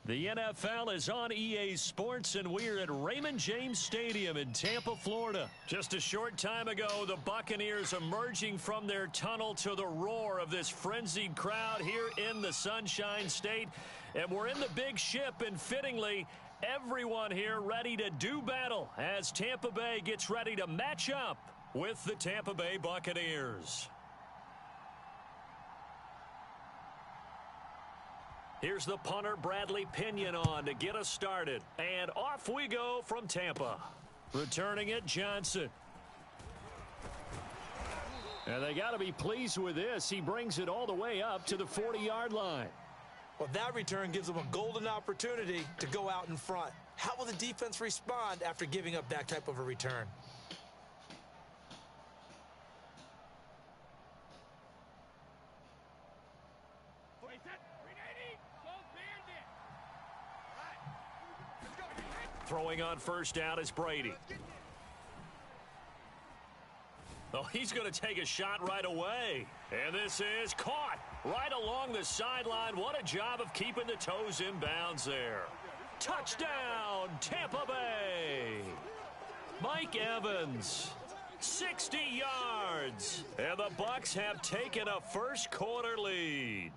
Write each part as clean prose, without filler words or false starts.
The NFL is on EA Sports, and we're at Raymond James Stadium in Tampa, Florida. Just a short time ago, the Buccaneers emerging from their tunnel to the roar of this frenzied crowd here in the Sunshine State. And we're in the big ship, and fittingly, everyone here ready to do battle as Tampa Bay gets ready to match up with the Tampa Bay Buccaneers. Here's the punter, Bradley Pinion, on to get us started. And off we go from Tampa. Returning it, Johnson. And they got to be pleased with this. He brings it all the way up to the 40-yard line. Well, that return gives them a golden opportunity to go out in front. How will the defense respond after giving up that type of a return? Throwing on first down is Brady. Oh, he's going to take a shot right away. And this is caught right along the sideline. What a job of keeping the toes in bounds there. Touchdown, Tampa Bay. Mike Evans, 60 yards. And the Bucs have taken a first quarter lead.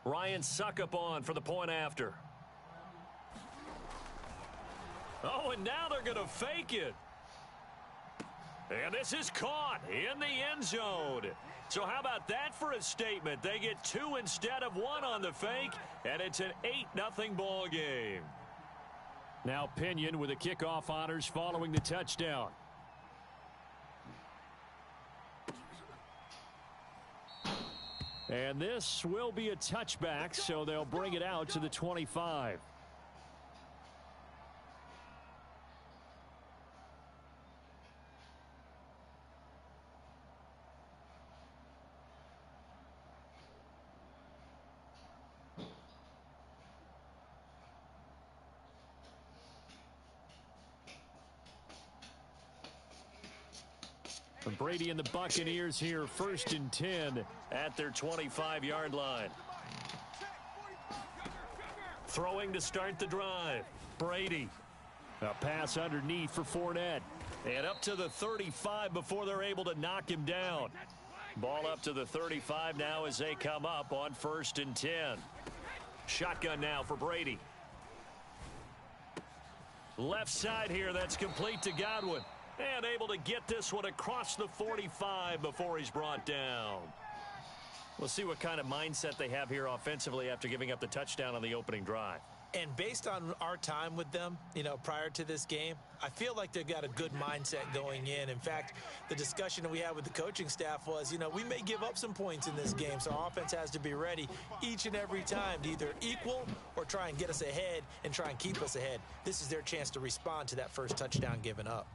Ryan Suckup on for the point after. Oh, and now they're going to fake it. And this is caught in the end zone. So how about that for a statement? They get 2 instead of 1 on the fake, and it's an 8-0 ball game. Now Pinion with the kickoff honors following the touchdown. And this will be a touchback, so they'll bring it out to the 25. Brady and the Buccaneers here, 1st and 10 at their 25-yard line. Throwing to start the drive. Brady. A pass underneath for Fournette. And up to the 35 before they're able to knock him down. Ball up to the 35 now as they come up on 1st and 10. Shotgun now for Brady. Left side here, that's complete to Godwin. And able to get this one across the 45 before he's brought down. We'll see what kind of mindset they have here offensively after giving up the touchdown on the opening drive. And based on our time with them, prior to this game, I feel like they've got a good mindset going in. In fact, the discussion that we had with the coaching staff was, we may give up some points in this game, so our offense has to be ready each and every time to either equal or try and get us ahead and try and keep us ahead. This is their chance to respond to that first touchdown given up.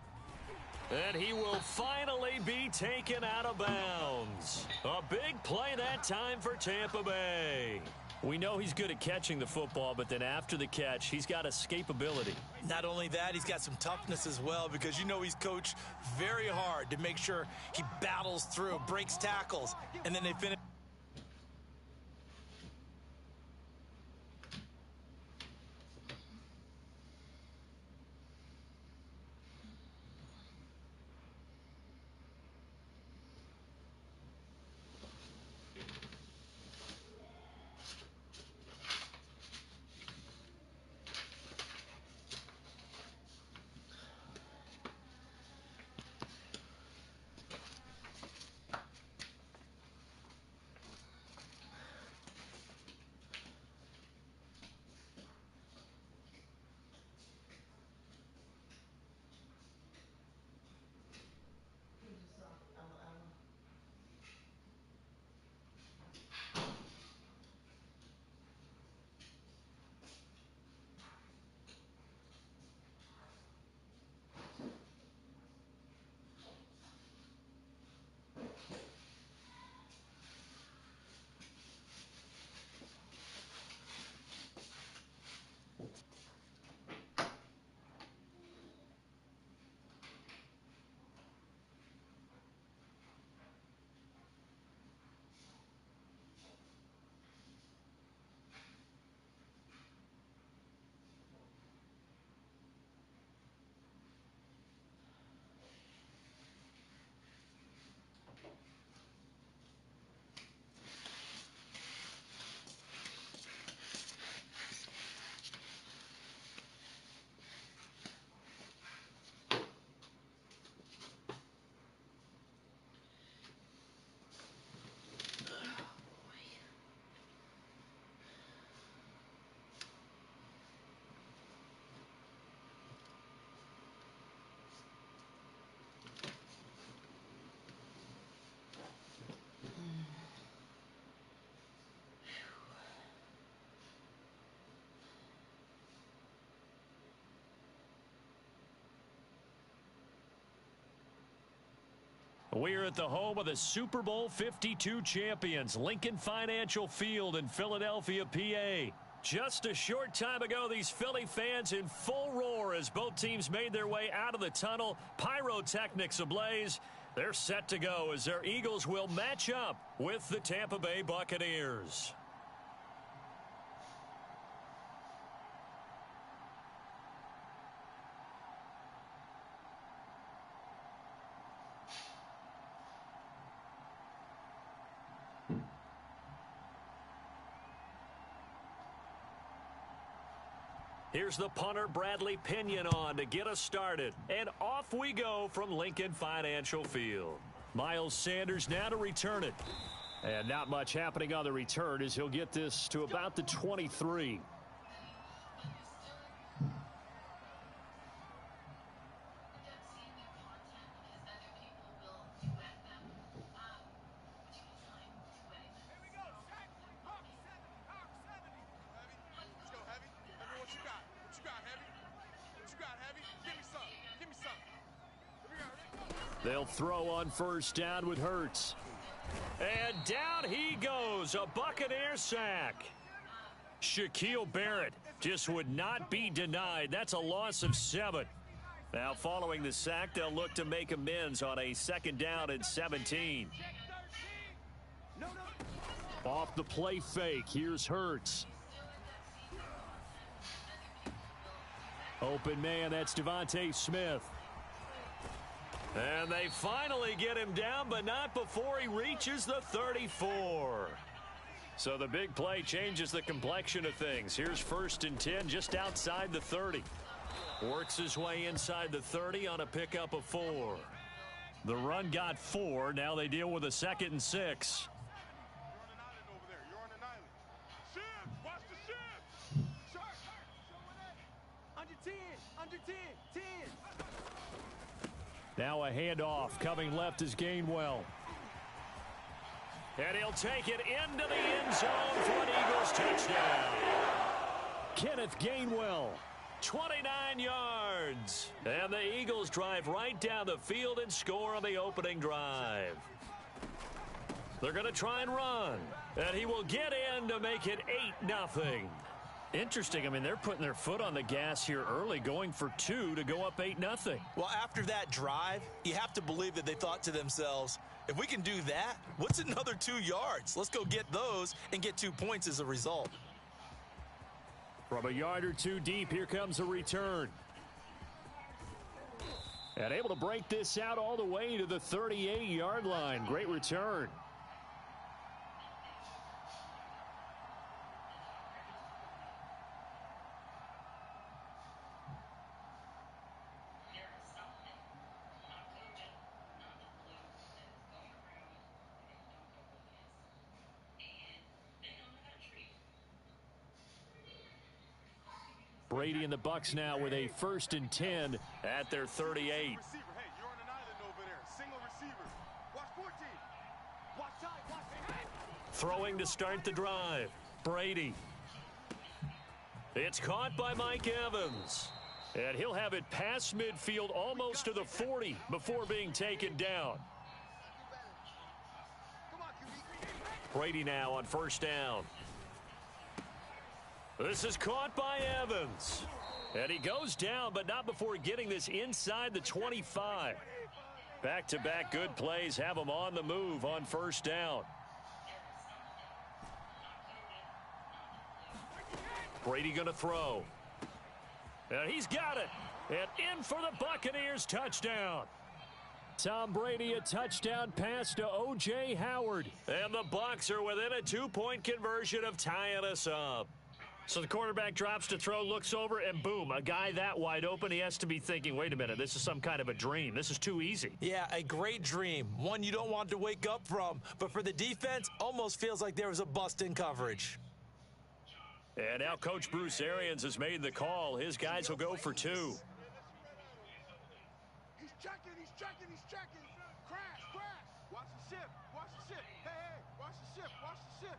And he will finally be taken out of bounds. A big play that time for Tampa Bay. We know he's good at catching the football, but then after the catch, he's got escapability. Not only that, he's got some toughness as well, because he's coached very hard to make sure he battles through, breaks tackles, and then they finish. We're at the home of the Super Bowl 52 champions, Lincoln Financial Field in Philadelphia, PA. Just a short time ago, these Philly fans in full roar as both teams made their way out of the tunnel. Pyrotechnics ablaze. They're set to go as their Eagles will match up with the Tampa Bay Buccaneers. Here's the punter, Bradley Pinion, on to get us started. And off we go from Lincoln Financial Field. Miles Sanders now to return it. And not much happening on the return as he'll get this to about the 23. They'll throw on first down with Hurts. And down he goes, a Buccaneer sack. Shaquille Barrett just would not be denied. That's a loss of 7. Now following the sack, they'll look to make amends on a 2nd down and 17. Off the play fake, here's Hurts. Open man, that's Devontae Smith. And they finally get him down, but not before he reaches the 34. So the big play changes the complexion of things. Here's 1st and 10 just outside the 30. Works his way inside the 30 on a pickup of 4. The run got 4. Now they deal with a 2nd and 6. Now a handoff coming left is Gainwell. And he'll take it into the end zone for an Eagles touchdown. Kenneth Gainwell, 29 yards. And the Eagles drive right down the field and score on the opening drive. They're going to try and run. And he will get in to make it 8-0. Interesting. I mean, they're putting their foot on the gas here early, going for 2 to go up 8-0. Well, after that drive, you have to believe that they thought to themselves, if we can do that, what's another 2 yards? Let's go get those and get 2 points as a result. From a yard or 2 deep, here comes a return. And able to break this out all the way to the 38-yard line. Great return. Brady and the Bucks now with a 1st and 10 at their 38. Throwing to start the drive. Brady. It's caught by Mike Evans. And he'll have it past midfield almost to the 40 before being taken down. Brady now on 1st down. This is caught by Evans. And he goes down, but not before getting this inside the 25. Back-to-back good plays have him on the move on 1st down. Brady going to throw. And he's got it. And in for the Buccaneers touchdown. Tom Brady, a touchdown pass to O.J. Howard. And the Bucs are within a 2-point conversion of tying us up. So the quarterback drops to throw, looks over, and boom, a guy that wide open, he has to be thinking, wait a minute, this is some kind of a dream. This is too easy. Yeah, a great dream. One you don't want to wake up from. But for the defense, almost feels like there was a bust in coverage. And now Coach Bruce Arians has made the call. His guys will go for 2. He's checking, he's checking, he's checking. Crash, crash. Watch the ship, watch the ship. Hey, hey, watch the ship, watch the ship.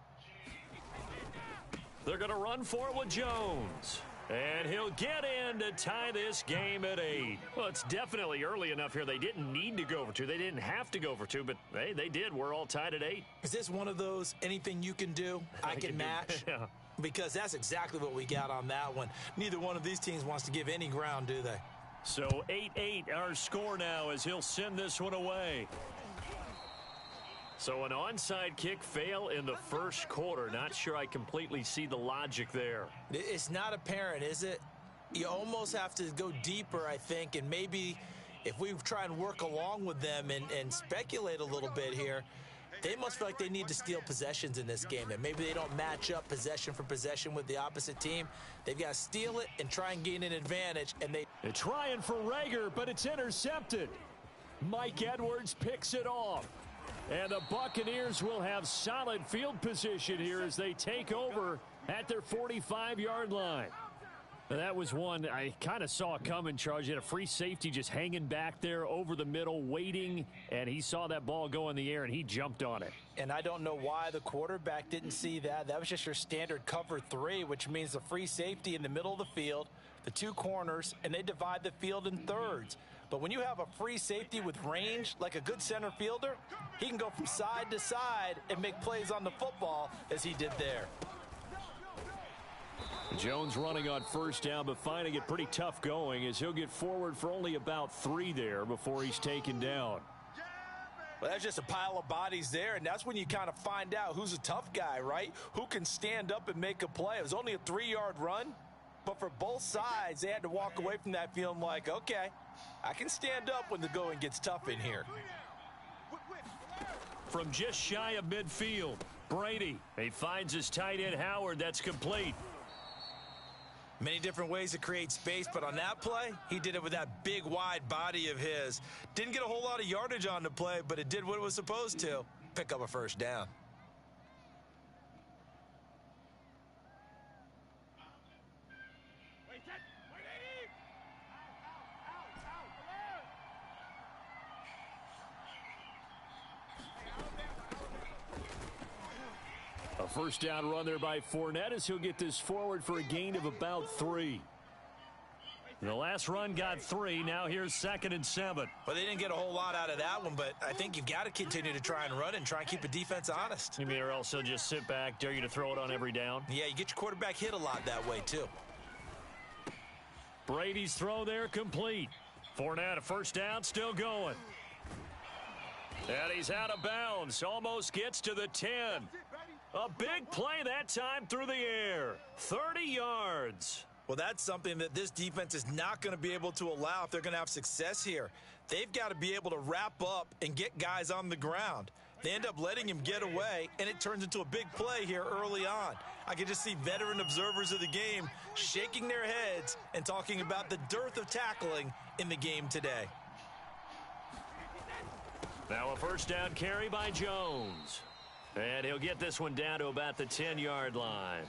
They're going to run for it with Jones. And he'll get in to tie this game at 8. Well, it's definitely early enough here. They didn't need to go for 2. They didn't have to go for 2, but hey, they did. We're all tied at 8. Is this one of those anything you can do, I can match? Yeah. Because that's exactly what we got on that one. Neither one of these teams wants to give any ground, do they? So 8-8 our score now as he'll send this one away. So an onside kick fail in the first quarter. Not sure I completely see the logic there. It's not apparent, is it? You almost have to go deeper, I think, and maybe if we try and work along with them and speculate a little bit here, they must feel like they need to steal possessions in this game, and maybe they don't match up possession for possession with the opposite team. They've got to steal it and try and gain an advantage, and they're trying for Reger, but it's intercepted. Mike Edwards picks it off. And the Buccaneers will have solid field position here as they take over at their 45-yard line. That was one I kind of saw coming, Charles. You had a free safety just hanging back there over the middle, waiting, and he saw that ball go in the air, and he jumped on it. And I don't know why the quarterback didn't see that. That was just your standard cover 3, which means the free safety in the middle of the field, the 2 corners, and they divide the field in thirds. But when you have a free safety with range, like a good center fielder, he can go from side to side and make plays on the football as he did there. Jones running on first down, but finding it pretty tough going as he'll get forward for only about 3 there before he's taken down. Well, that's just a pile of bodies there, and that's when you kind of find out who's a tough guy, right? Who can stand up and make a play. It was only a 3-yard run, but for both sides, they had to walk away from that feeling like, okay, I can stand up when the going gets tough in here. From just shy of midfield, Brady. He finds his tight end Howard. That's complete. Many different ways to create space, but on that play, he did it with that big, wide body of his. Didn't get a whole lot of yardage on the play, but it did what it was supposed to. Pick up a first down. A first down run there by Fournette as he'll get this forward for a gain of about 3. The last run got 3. Now here's 2nd and 7. Well, they didn't get a whole lot out of that one, but I think you've got to continue to try and run and try and keep the defense honest. You mean or else he'll just sit back, dare you to throw it on every down? Yeah, you get your quarterback hit a lot that way, too. Brady's throw there complete. Fournette, a first down, still going. And he's out of bounds. Almost gets to the 10. A big play that time through the air. 30 yards. Well, that's something that this defense is not going to be able to allow if they're going to have success here. They've got to be able to wrap up and get guys on the ground. They end up letting him get away, and it turns into a big play here early on. I can just see veteran observers of the game shaking their heads and talking about the dearth of tackling in the game today. Now a first down carry by Jones. And he'll get this one down to about the 10-yard line.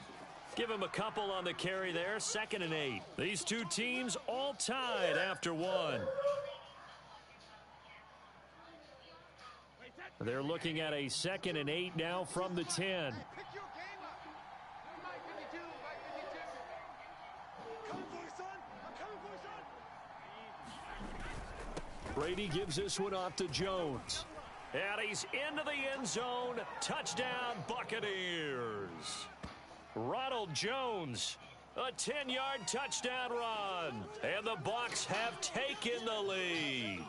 Give him a couple on the carry there. 2nd and 8. These two teams all tied after 1. They're looking at a 2nd and 8 now from the 10. Brady gives this one off to Jones. And he's into the end zone. Touchdown, Buccaneers. Ronald Jones, a 10-yard touchdown run. And the Bucs have taken the lead.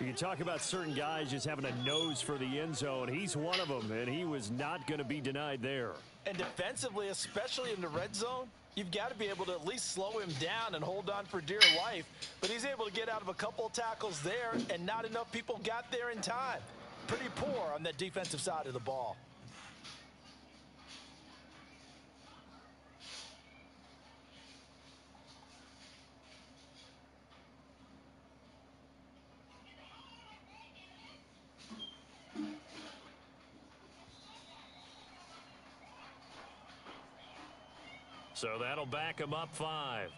You talk about certain guys just having a nose for the end zone. He's one of them, and he was not going to be denied there. And defensively, especially in the red zone, you've got to be able to at least slow him down and hold on for dear life. But he's able to get out of a couple of tackles there, and not enough people got there in time. Pretty poor on the defensive side of the ball. So that'll back him up 5.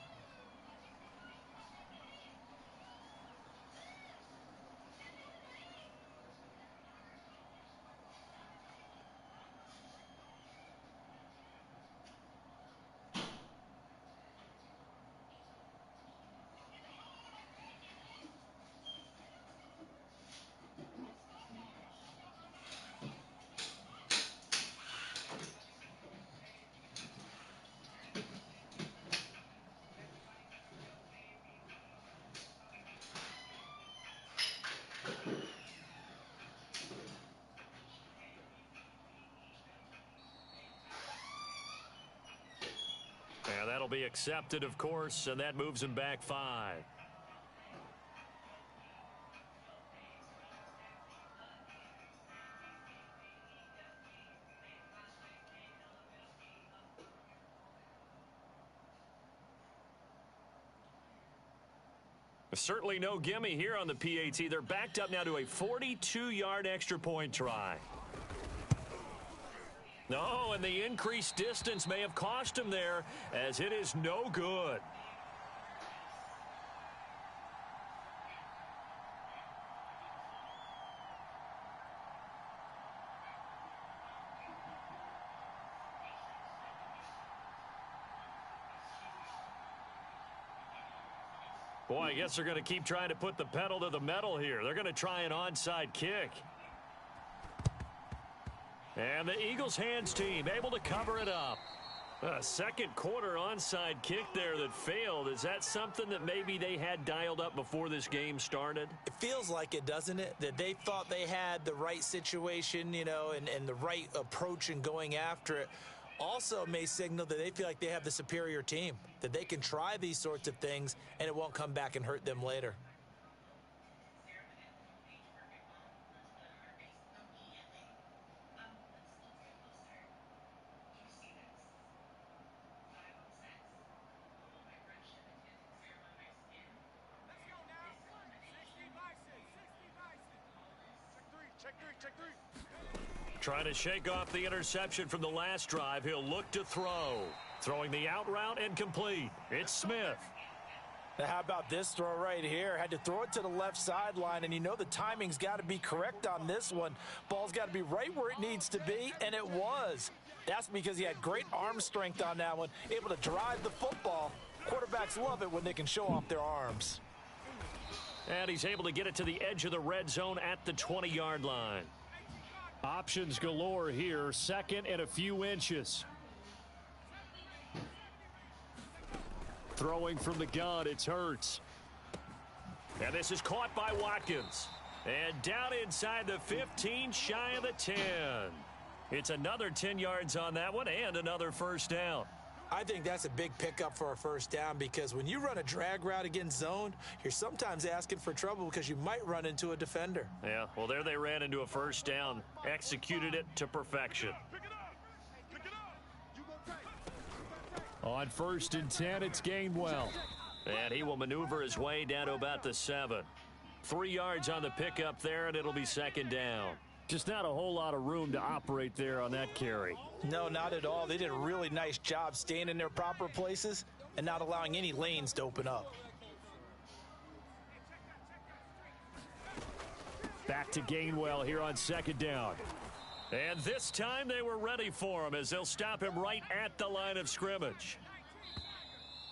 That'll be accepted, of course, and that moves him back 5. Certainly no gimme here on the PAT. They're backed up now to a 42-yard extra point try. No, and the increased distance may have cost him there, as it is no good. Boy, I guess they're going to keep trying to put the pedal to the metal here. They're going to try an onside kick. And the Eagles hands team able to cover it up. A second quarter onside kick there that failed. Is that something that maybe they had dialed up before this game started? It feels like it, doesn't it? That they thought they had the right situation, you know, and the right approach in going after it. Also may signal that they feel like they have the superior team, that they can try these sorts of things and it won't come back and hurt them later. Trying to shake off the interception from the last drive. He'll look to throw. Throwing the out route and complete. It's Smith. Now how about this throw right here? Had to throw it to the left sideline, and you know the timing's got to be correct on this one. Ball's got to be right where it needs to be, and it was. That's because he had great arm strength on that one, able to drive the football. Quarterbacks love it when they can show off their arms. And he's able to get it to the edge of the red zone at the 20-yard line. Options galore here. Second and a few inches. Throwing from the gun, it's Hurts. And this is caught by Watkins. And down inside the 15, shy of the 10. It's another 10 yards on that one and another first down. I think that's a big pickup for a first down, because when you run a drag route against zone, you're sometimes asking for trouble because you might run into a defender. Yeah, well, there they ran into a first down, executed it to perfection. On 1st and 10, it's Gainwell. And he will maneuver his way down to about the 7. 3 yards on the pickup there, and it'll be second down. Just not a whole lot of room to operate there on that carry. No, not at all. They did a really nice job staying in their proper places and not allowing any lanes to open up. Back to Gainwell here on second down. And this time they were ready for him, as they'll stop him right at the line of scrimmage.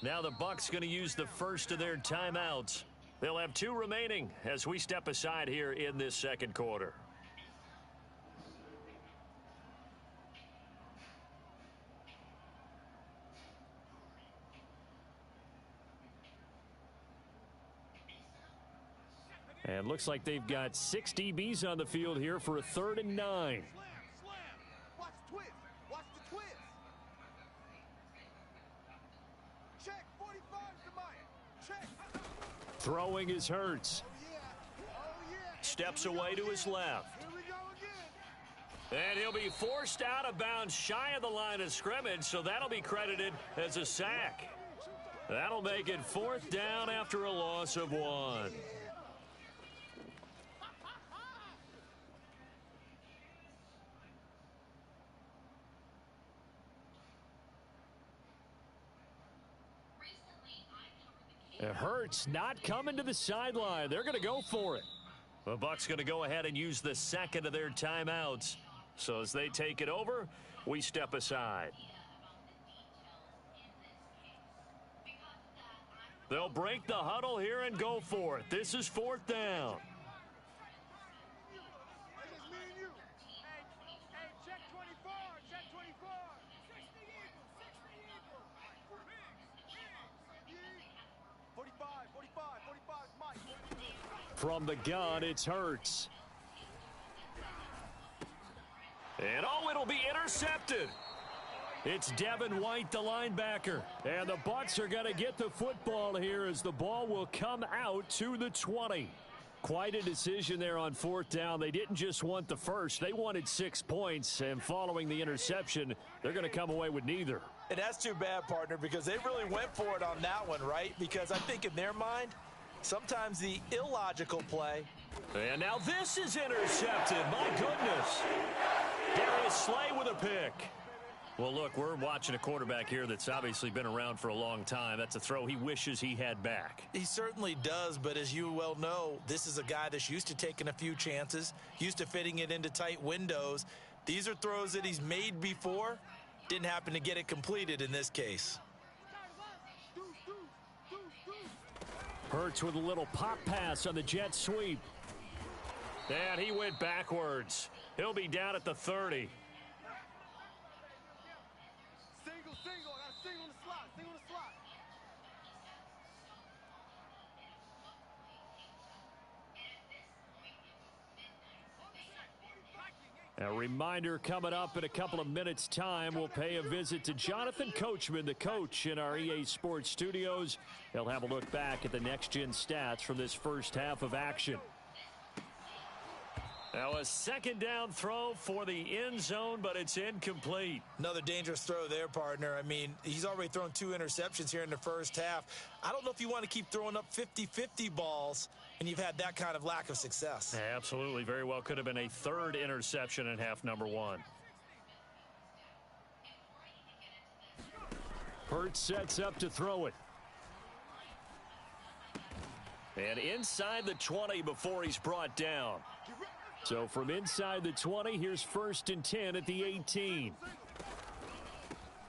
Now the Bucs going to use the first of their timeouts. They'll have 2 remaining as we step aside here in this second quarter. And looks like they've got 6 DBs on the field here for a 3rd and 9. Slam, slam. Watch the twist. Watch the twist. Check. 45's the Maya. Check. Throwing is Hurts. Steps away to his left. Here we go again. And he'll be forced out of bounds shy of the line of scrimmage, so that'll be credited as a sack. That'll make it 4th down after a loss of 1. And Hurts not coming to the sideline. They're going to go for it. The Bucs going to go ahead and use the second of their timeouts. So as they take it over, we step aside. They'll break the huddle here and go for it. This is 4th down. That's just me and you. Hey, check 24. Check 24. 60 Eagles. 60 Eagles. 45, 45, 45 is Mike. From the gun, it's Hurts. And oh, it'll be intercepted. It's Devin White, the linebacker. And the Bucs are going to get the football here as the ball will come out to the 20. Quite a decision there on fourth down. They didn't just want the first. They wanted 6 points. And following the interception, they're going to come away with neither. And that's too bad, partner, because they really went for it on that one, right? Because I think in their mind, sometimes the illogical play. And now this is intercepted. My goodness. Darius Slay with a pick. Well, look, we're watching a quarterback here that's obviously been around for a long time. That's a throw he wishes he had back. He certainly does, but as you well know, this is a guy that's used to taking a few chances, used to fitting it into tight windows. These are throws that he's made before. Didn't happen to get it completed in this case. Hurts with a little pop pass on the jet sweep. And he went backwards. He'll be down at the 30. Single. I got a single on the slot. A reminder coming up in a couple of minutes' time. We'll pay a visit to Jonathan Coachman, the coach in our EA Sports studios. He'll have a look back at the next-gen stats from this first half of action. Now a second down throw for the end zone, but it's incomplete. Another dangerous throw there, partner. I mean, he's already thrown 2 interceptions here in the first half. I don't know if you want to keep throwing up 50-50 balls and you've had that kind of lack of success. Absolutely. Very well could have been a third interception in half number 1. Hurts sets up to throw it. And inside the 20 before he's brought down. So from inside the 20, here's 1st and 10 at the 18.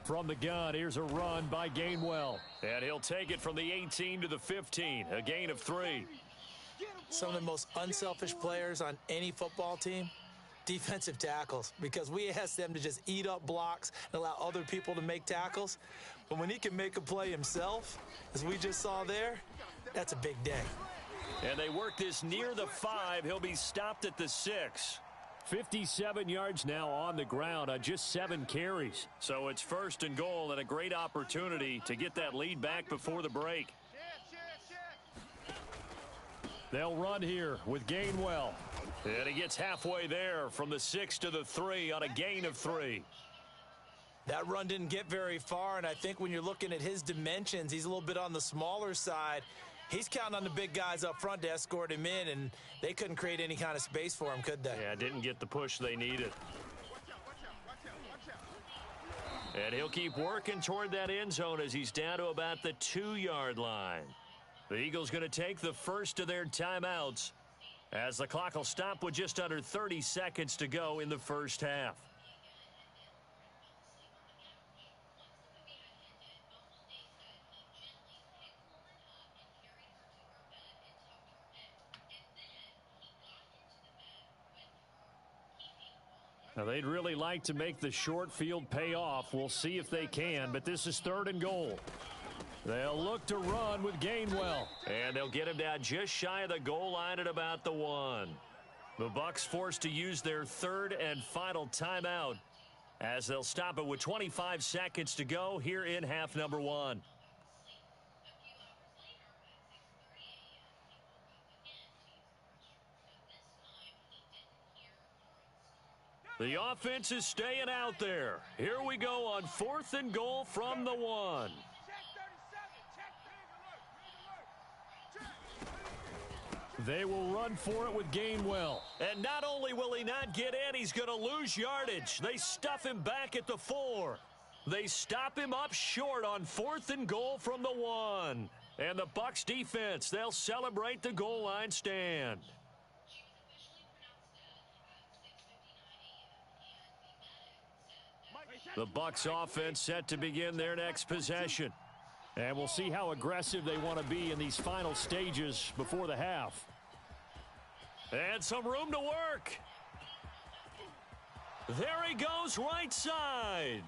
From the gun, here's a run by Gainwell. And he'll take it from the 18 to the 15, a gain of 3. Some of the most unselfish players on any football team, defensive tackles, because we ask them to just eat up blocks and allow other people to make tackles. But when he can make a play himself, as we just saw there, that's a big day. And they work this near the 5. He'll be stopped at the 6. 57 yards now on the ground on just 7 carries. So it's 1st and goal and a great opportunity to get that lead back before the break. They'll run here with Gainwell. And he gets halfway there from the 6 to the 3 on a gain of 3. That run didn't get very far, and I think when you're looking at his dimensions, he's a little bit on the smaller side. He's counting on the big guys up front to escort him in, and they couldn't create any kind of space for him, could they? Yeah, didn't get the push they needed. And he'll keep working toward that end zone as he's down to about the 2-yard line. The Eagles going to take the first of their timeouts as the clock will stop with just under 30 seconds to go in the first half. Now, they'd really like to make the short field pay off. We'll see if they can, but this is 3rd and goal. They'll look to run with Gainwell. And they'll get him down just shy of the goal line at about the 1. The Bucs forced to use their 3rd and final timeout as they'll stop it with 25 seconds to go here in half number 1. The offense is staying out there. Here we go on 4th and goal from the 1. They will run for it with Gainwell. And not only will he not get in, he's going to lose yardage. They stuff him back at the 4. They stop him up short on 4th and goal from the 1. And the Bucs defense, they'll celebrate the goal line stand. The Bucs offense set to begin their next possession. And we'll see how aggressive they want to be in these final stages before the half. And some room to work. There he goes right side.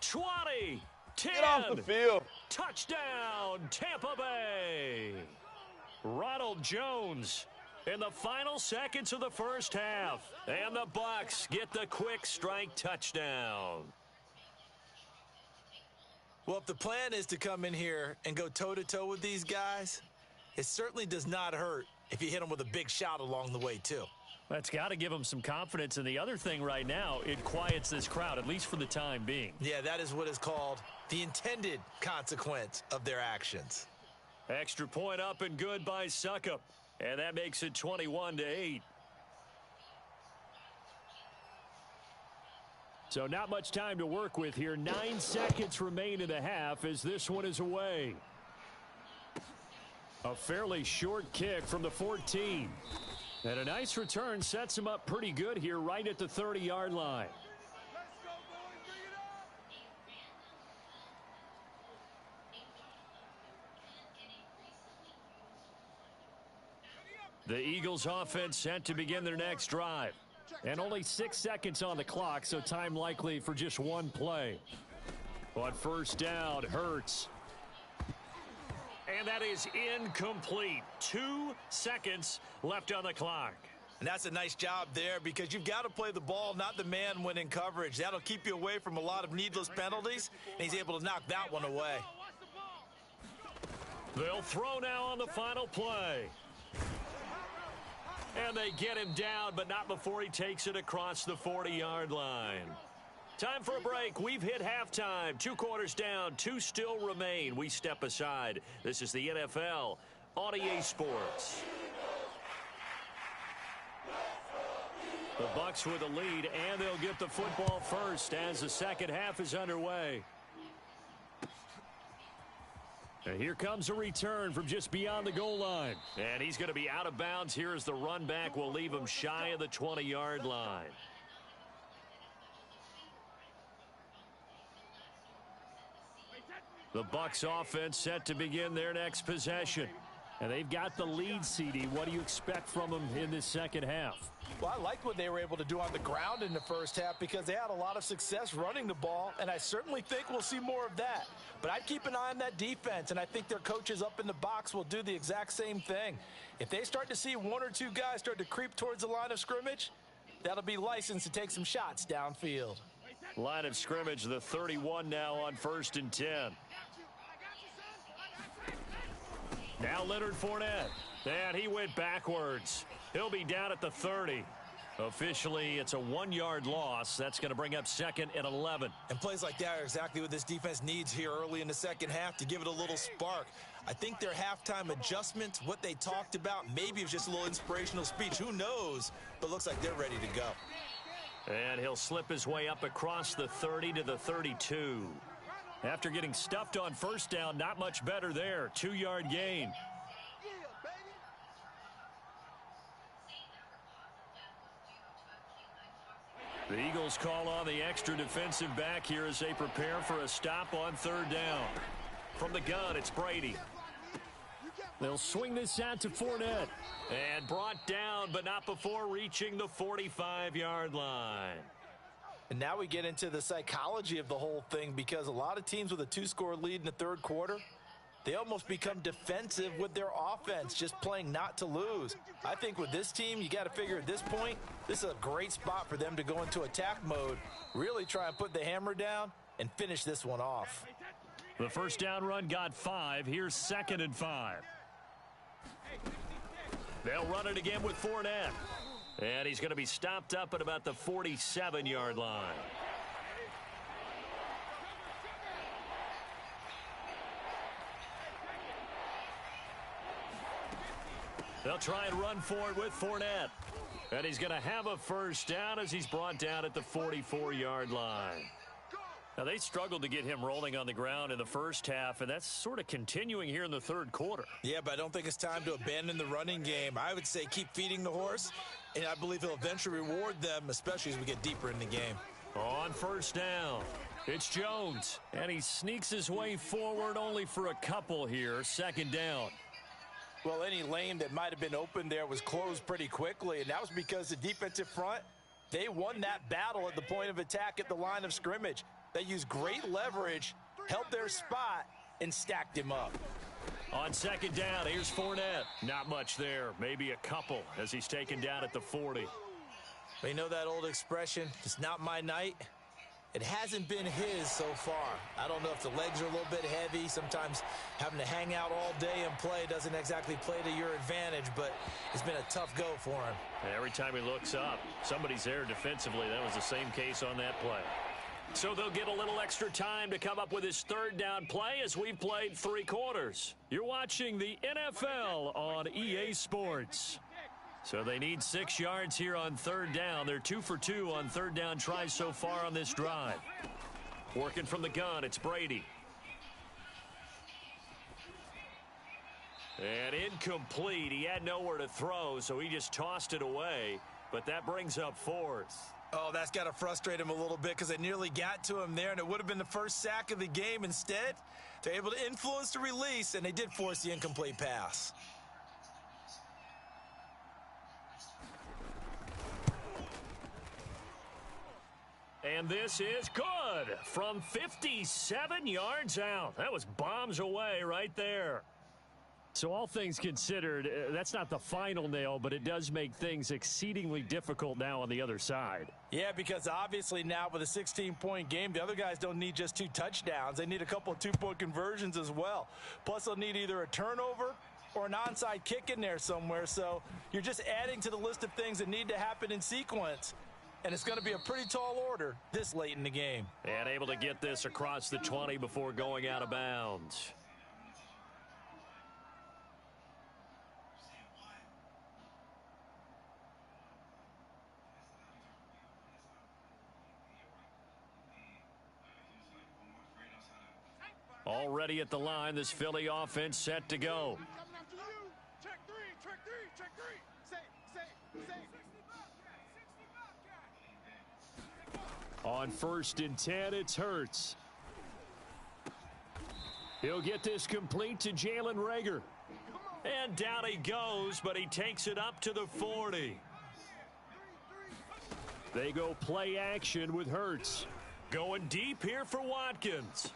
20, 10. Get off the field. Touchdown, Tampa Bay. Ronald Jones in the final seconds of the first half. And the Bucs get the quick strike touchdown. Well, if the plan is to come in here and go toe-to-toe with these guys, it certainly does not hurt if you hit them with a big shot along the way, too. That's got to give them some confidence. And the other thing right now, it quiets this crowd, at least for the time being. Yeah, that is what is called the intended consequence of their actions. Extra point up and good by Suckup. And that makes it 21-8. So not much time to work with here. 9 seconds remain in the half as this one is away. A fairly short kick from the 14. And a nice return sets him up pretty good here right at the 30-yard line. Let's go, boys. Bring it up. The Eagles offense set to begin their next drive. And only 6 seconds on the clock, so time likely for just one play. On first down, Hurts. And that is incomplete. 2 seconds left on the clock. And that's a nice job there because you've got to play the ball, not the man when in coverage. That'll keep you away from a lot of needless penalties, and he's able to knock that one away. They'll throw now on the final play. And they get him down, but not before he takes it across the 40-yard line. Time for a break. We've hit halftime. 2 quarters down, 2 still remain. We step aside. This is the NFL on EA Sports. The Bucs with the lead, and they'll get the football first as the second half is underway. And here comes a return from just beyond the goal line. And he's going to be out of bounds here as the run back will leave him shy of the 20-yard line. The Bucs offense set to begin their next possession. And they've got the lead, CD. What do you expect from them in this second half? Well, I like what they were able to do on the ground in the first half because they had a lot of success running the ball, and I certainly think we'll see more of that. But I'd keep an eye on that defense, and I think their coaches up in the box will do the exact same thing. If they start to see 1 or 2 guys start to creep towards the line of scrimmage, that'll be licensed to take some shots downfield. Line of scrimmage, the 31 now on 1st and 10. Now Leonard Fournette. And he went backwards. He'll be down at the 30. Officially, it's a 1-yard loss. That's going to bring up 2nd and 11. And plays like that are exactly what this defense needs here early in the second half to give it a little spark. I think their halftime adjustments, what they talked about, maybe it was just a little inspirational speech. Who knows? But looks like they're ready to go. And he'll slip his way up across the 30 to the 32. After getting stuffed on first down, not much better there. 2-yard gain. The Eagles call on the extra defensive back here as they prepare for a stop on 3rd down. From the gun, it's Brady. They'll swing this out to Fournette. And brought down, but not before reaching the 45-yard line. And now we get into the psychology of the whole thing because a lot of teams with a 2-score lead in the 3rd quarter, they almost become defensive with their offense, just playing not to lose. I think with this team, you got to figure at this point, this is a great spot for them to go into attack mode, really try and put the hammer down and finish this one off. The first down run got 5. Here's 2nd and 5. They'll run it again with Fournette. And he's going to be stopped up at about the 47-yard line. They'll try and run for it with Fournette. And he's going to have a first down as he's brought down at the 44-yard line. Now, they struggled to get him rolling on the ground in the first half, and that's sort of continuing here in the 3rd quarter. Yeah, but I don't think it's time to abandon the running game. I would say keep feeding the horse, and I believe he'll eventually reward them, especially as we get deeper in the game. On first down, it's Jones, and he sneaks his way forward only for a couple here. 2nd down. Well, any lane that might have been open there was closed pretty quickly, and that was because the defensive front, they won that battle at the point of attack at the line of scrimmage. They used great leverage, held their spot, and stacked him up. On 2nd down, here's Fournette. Not much there, maybe a couple as he's taken down at the 40. But you know that old expression, it's not my night? It hasn't been his so far. I don't know if the legs are a little bit heavy. Sometimes having to hang out all day and play doesn't exactly play to your advantage, but it's been a tough go for him. Every time he looks up, somebody's there defensively. That was the same case on that play. So they'll get a little extra time to come up with his third down play as we've played 3 quarters. You're watching the NFL on EA Sports. So they need 6 yards here on third down. They're 2 for 2 on third down tries so far on this drive. Working from the gun, it's Brady. And incomplete. He had nowhere to throw, so he just tossed it away. But that brings up 4th. Oh, that's got to frustrate him a little bit because they nearly got to him there, and it would have been the first sack of the game. Instead, they're able to influence the release, and they did force the incomplete pass. And this is good from 57 yards out. That was bombs away right there. So all things considered, that's not the final nail, but it does make things exceedingly difficult now on the other side. Yeah, because obviously now with a 16-point game, the other guys don't need just 2 touchdowns. They need a couple of 2-point conversions as well. Plus, they'll need either a turnover or an onside kick in there somewhere. So you're just adding to the list of things that need to happen in sequence. And it's going to be a pretty tall order this late in the game. And able to get this across the 20 before going out of bounds. Already at the line, this Philly offense set to go. Coming after you. Check 3, check 3, check 3. Say. On 1st and 10, it's Hurts. He'll get this complete to Jalen Reagor. And down he goes, but he takes it up to the 40. They go play action with Hurts. Going deep here for Watkins.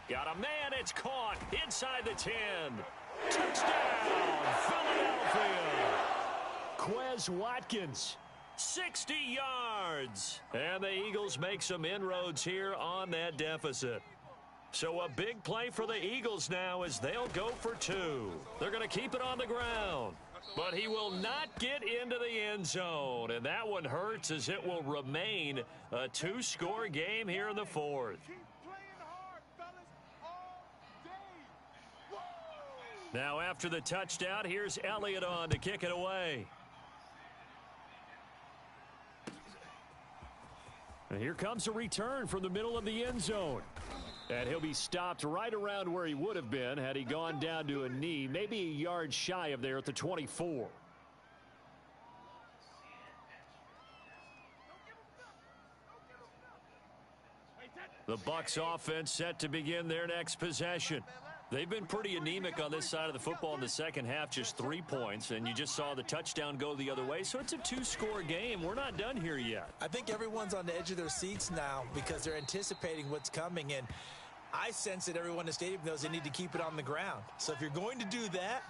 Got a man, it's caught inside the 10. Touchdown, Philadelphia. Quez Watkins. 60 yards. And the Eagles make some inroads here on that deficit. So a big play for the Eagles now as they'll go for 2. They're going to keep it on the ground. But he will not get into the end zone. And that one hurts as it will remain a 2-score game here in the 4th. Keep playing hard, fellas, all day. Woo! Now after the touchdown, here's Elliott on to kick it away. And here comes a return from the middle of the end zone. And he'll be stopped right around where he would have been had he gone down to a knee, maybe a yard shy of there at the 24. The Bucs offense set to begin their next possession. They've been pretty anemic on this side of the football in the second half, just 3 points, and you just saw the touchdown go the other way. So it's a 2-score game. We're not done here yet. I think everyone's on the edge of their seats now because they're anticipating what's coming, and I sense that everyone in the stadium knows they need to keep it on the ground. So if you're going to do that,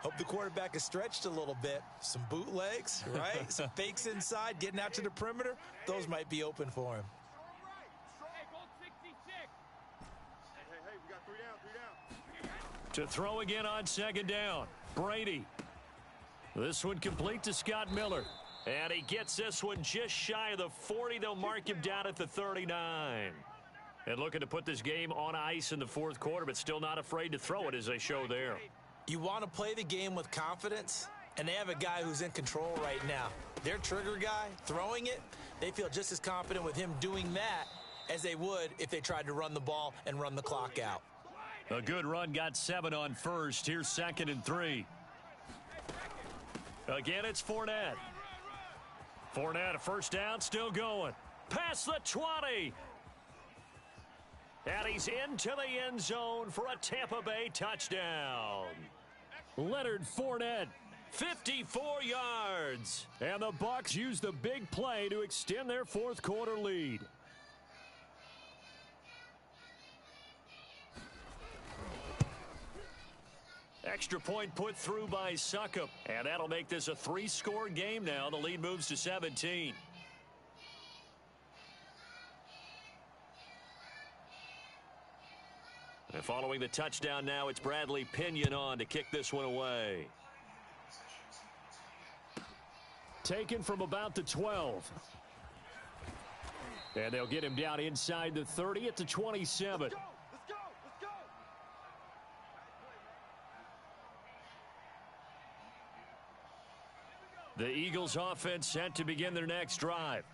hope the quarterback is stretched a little bit. Some bootlegs, right? Some fakes inside, getting out to the perimeter. Those might be open for him. To throw again on 2nd down. Brady. This one complete to Scott Miller. And he gets this one just shy of the 40. They'll mark him down at the 39. And looking to put this game on ice in the 4th quarter, but still not afraid to throw it as they show there. You want to play the game with confidence, and they have a guy who's in control right now. Their trigger guy, throwing it, they feel just as confident with him doing that as they would if they tried to run the ball and run the clock out. A good run, got 7 on 1st. Here's 2nd and 3. Again, it's Fournette. Fournette, a 1st down, still going. Past the 20. And he's into the end zone for a Tampa Bay touchdown. Leonard Fournette. 54 yards. And the Bucs use the big play to extend their 4th quarter lead. Extra point put through by Succop. And that'll make this a 3-score game now. The lead moves to 17. And following the touchdown now, it's Bradley Pinion on to kick this one away. Taken from about the 12. And they'll get him down inside the 30 at the 27. Let's go! The Eagles offense set to begin their next drive.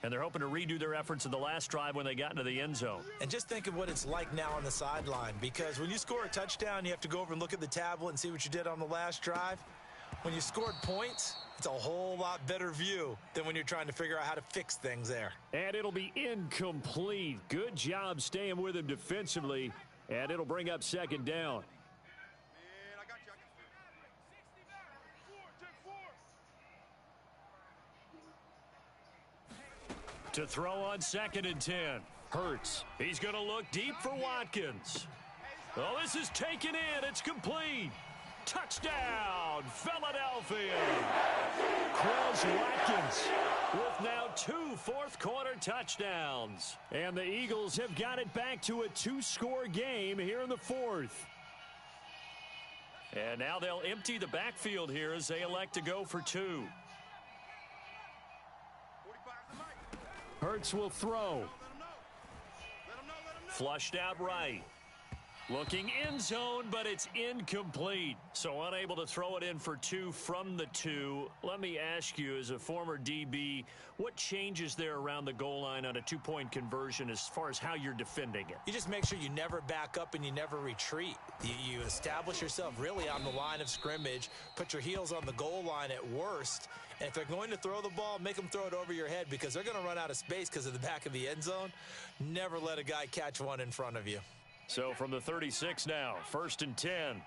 And they're hoping to redo their efforts in the last drive when they got into the end zone. And just think of what it's like now on the sideline, because when you score a touchdown, you have to go over and look at the tablet and see what you did on the last drive. When you scored points, it's a whole lot better view than when you're trying to figure out how to fix things there. And it'll be incomplete. Good job staying with him defensively. And it'll bring up second down. To throw on 2nd and 10. Hurts. He's going to look deep for Watkins. Oh, this is taken in. It's complete. Touchdown, Philadelphia. Quez Watkins with now 2 fourth-quarter touchdowns. And the Eagles have got it back to a 2-score game here in the 4th. And now they'll empty the backfield here as they elect to go for 2. Hurts will throw. Flushed out right. Looking end zone, but it's incomplete. So unable to throw it in for 2 from the 2. Let me ask you, as a former DB, what changes there around the goal line on a 2-point conversion as far as how you're defending it? You just make sure you never back up and you never retreat. You establish yourself really on the line of scrimmage, put your heels on the goal line at worst, and if they're going to throw the ball, make them throw it over your head, because they're going to run out of space because of the back of the end zone. Never let a guy catch one in front of you. So from the 36 now, 1st and 10.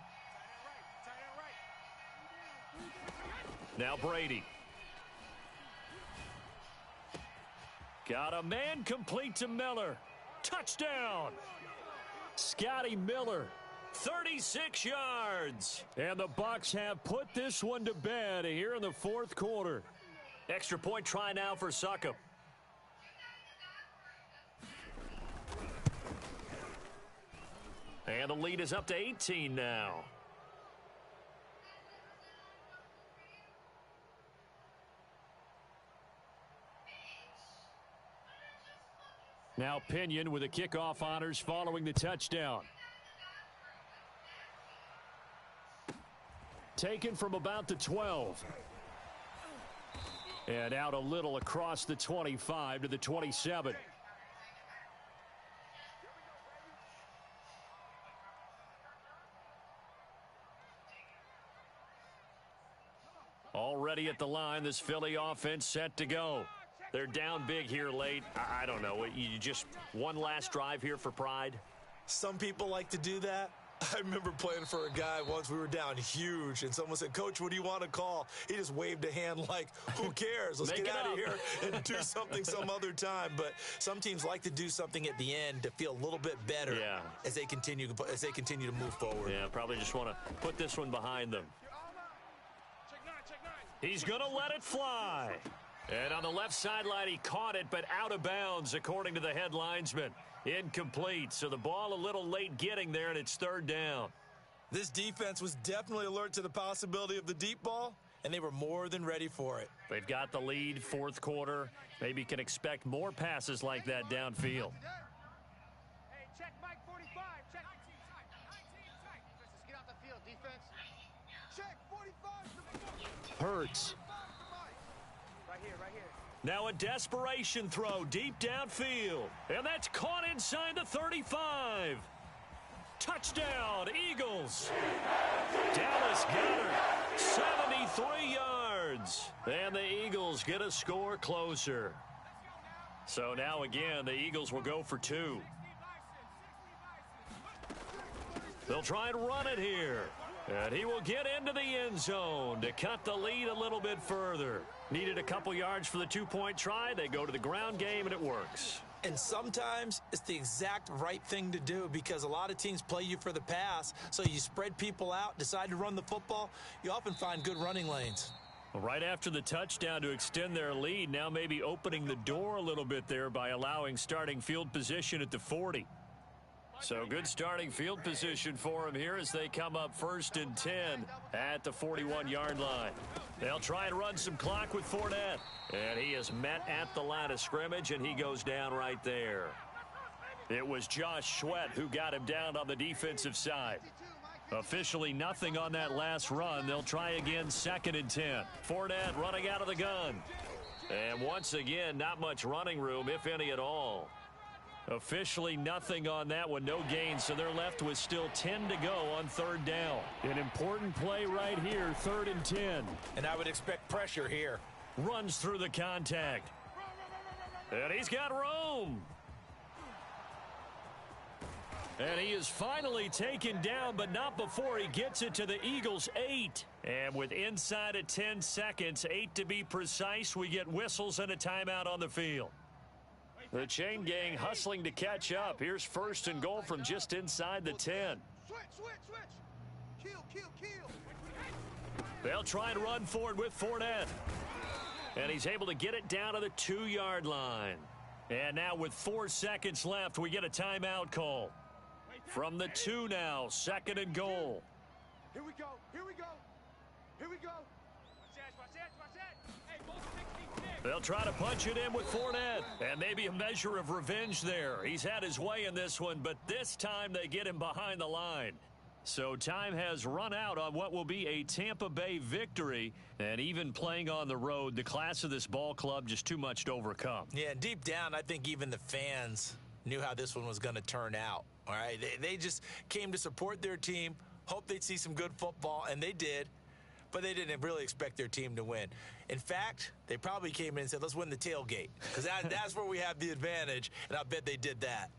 Now Brady. Got a man complete to Miller. Touchdown. Scotty Miller. 36 yards. And the Bucs have put this one to bed here in the 4th quarter. Extra point try now for Succop. And the lead is up to 18 now. Now Pinion with the kickoff honors following the touchdown. Taken from about the 12. And out a little across the 25 to the 27. Already at the line, this Philly offense set to go. They're down big here late. I don't know. You just one last drive here for pride? Some people like to do that. I remember playing for a guy once. We were down huge, and someone said, "Coach, what do you want to call?" He just waved a hand like, who cares? Let's get out of here and do something some other time. But some teams like to do something at the end to feel a little bit better as they continue to move forward. Yeah, probably just want to put this one behind them. He's going to let it fly. And on the left sideline, he caught it, but out of bounds, according to the head linesman. Incomplete, so the ball a little late getting there, and it's 3rd down. This defense was definitely alert to the possibility of the deep ball, and they were more than ready for it. They've got the lead, 4th quarter. Maybe can expect more passes like that downfield. Hey, check Mike 45. Check 19 tight. 19 tight. Defenses, get out the field, defense. Check 45. Hurts. Right here, right here. Now a desperation throw deep downfield. And that's caught inside the 35. Touchdown, Eagles. Dallas Goedert, 73 yards. And the Eagles get a score closer. So now again, the Eagles will go for 2. They'll try and run it here. And he will get into the end zone to cut the lead a little bit further. Needed a couple yards for the 2-point try. They go to the ground game, and it works. And sometimes it's the exact right thing to do, because a lot of teams play you for the pass, so you spread people out, decide to run the football. You often find good running lanes. Well, right after the touchdown to extend their lead, now maybe opening the door a little bit there by allowing starting field position at the 40. So good starting field position for him here as they come up 1st and 10 at the 41-yard line. They'll try and run some clock with Fournette. And he is met at the line of scrimmage, and he goes down right there. It was Josh Sweat who got him down on the defensive side. Officially nothing on that last run. They'll try again 2nd and 10. Fournette running out of the gun. And once again, not much running room, if any at all. Officially nothing on that one, no gain, so they're left with still 10 to go on 3rd down. An important play right here, 3rd and 10. And I would expect pressure here. Runs through the contact. And he's got room. And he is finally taken down, but not before he gets it to the Eagles' 8. And with inside of 10 seconds, 8 to be precise, we get whistles and a timeout on the field. The chain gang hustling to catch up. Here's 1st and goal from just inside the 10. Switch. Kill. They'll try and run forward with Fournette. And he's able to get it down to the 2-yard line. And now with 4 seconds left, we get a timeout call. From the 2 now, 2nd and goal. Here we go. They'll try to punch it in with Fournette. And maybe a measure of revenge there. He's had his way in this one, but this time they get him behind the line. So time has run out on what will be a Tampa Bay victory. And even playing on the road, the class of this ball club just too much to overcome. Yeah, deep down, I think even the fans knew how this one was going to turn out. All right, they just came to support their team, hoped they'd see some good football, and they did. But they didn't really expect their team to win. In fact, they probably came in and said, let's win the tailgate. Because that's where we have the advantage, and I bet they did that.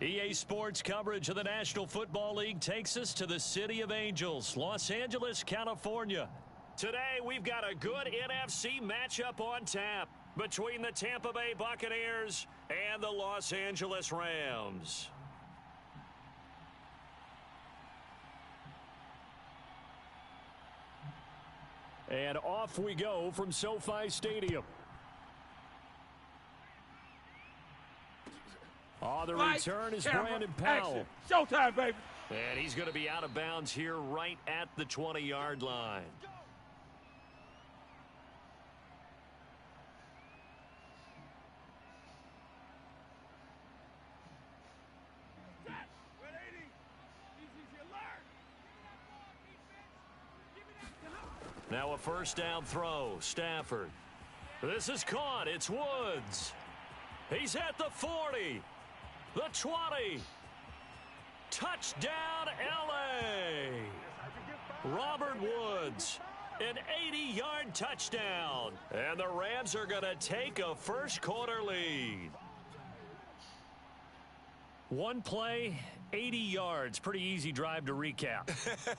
EA Sports coverage of the National Football League takes us to the City of Angels, Los Angeles, California. Today, we've got a good NFC matchup on tap between the Tampa Bay Buccaneers and the Los Angeles Rams. And off we go from SoFi Stadium. The return is Brandon Powell. Action. Showtime, baby. And he's going to be out of bounds here right at the 20-yard line. Now a first down throw. Stafford. This is caught. It's Woods. He's at the 40. The 20. Touchdown, L.A. Robert Woods. An 80-yard touchdown. And the Rams are going to take a first-quarter lead. One play, 80 yards. Pretty easy drive to recap.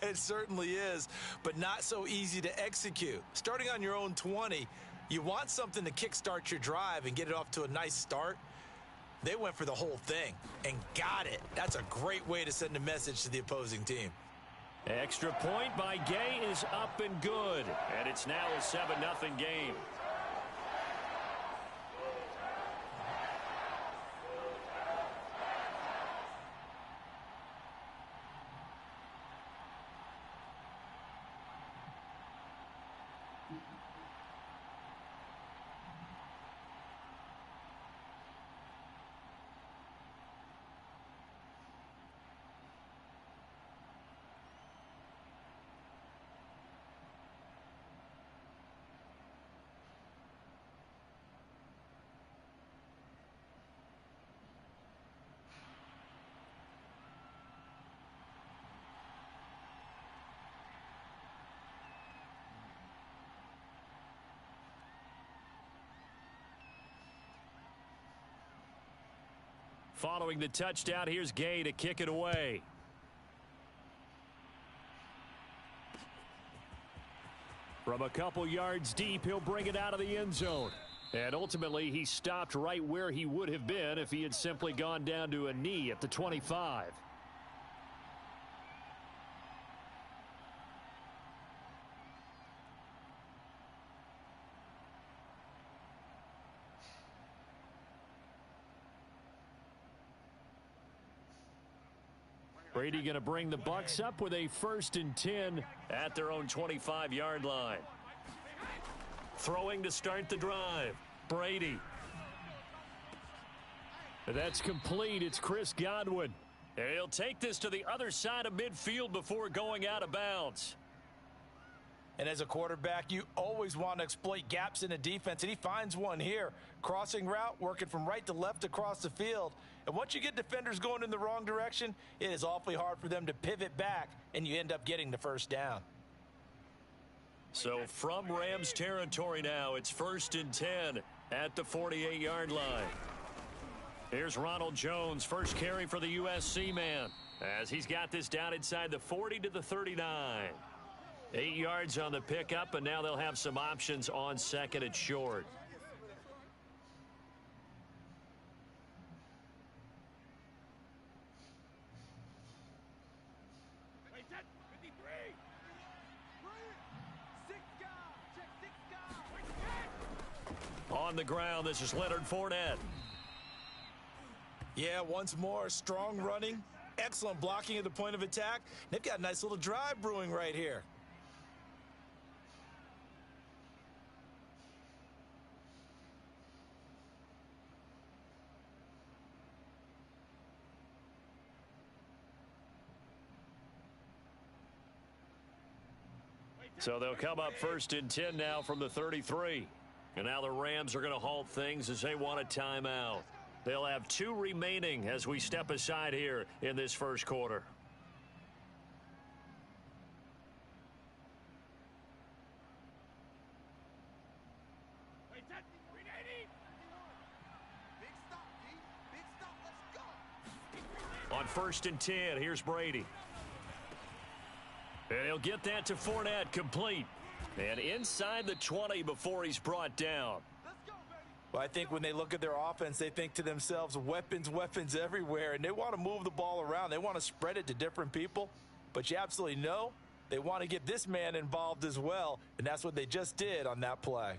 It certainly is, but not so easy to execute. Starting on your own 20, you want something to kickstart your drive and get it off to a nice start. They went for the whole thing and got it. That's a great way to send a message to the opposing team. Extra point by Gay is up and good. And it's now a 7-0 game. Following the touchdown, here's Gay to kick it away. From a couple yards deep, he'll bring it out of the end zone. And ultimately, he stopped right where he would have been if he had simply gone down to a knee at the 25. Brady going to bring the Bucs up with a 1st and 10 at their own 25-yard line. Throwing to start the drive. Brady. That's complete. It's Chris Godwin. And he'll take this to the other side of midfield before going out of bounds. And as a quarterback, you always want to exploit gaps in the defense, and he finds one here. Crossing route, working from right to left across the field. And once you get defenders going in the wrong direction, it is awfully hard for them to pivot back, and you end up getting the 1st down. So from Rams territory now, it's 1st and 10 at the 48-yard line. Here's Ronald Jones, first carry for the USC man, as he's got this down inside the 40 to the 39. 8 yards on the pickup, and now they'll have some options on 2nd and short. On the ground, this is Leonard Fournette. Yeah, once more, strong running, excellent blocking at the point of attack. They've got a nice little drive brewing right here. So they'll come up 1st and 10 now from the 33. And now the Rams are going to halt things as they want a timeout. They'll have 2 remaining as we step aside here in this first quarter. On 1st and 10, here's Brady. And he'll get that to Fournette, complete. And inside the 20 before he's brought down. Well, I think when they look at their offense, they think to themselves, weapons, weapons everywhere. And they want to move the ball around. They want to spread it to different people. But you absolutely know they want to get this man involved as well. And that's what they just did on that play.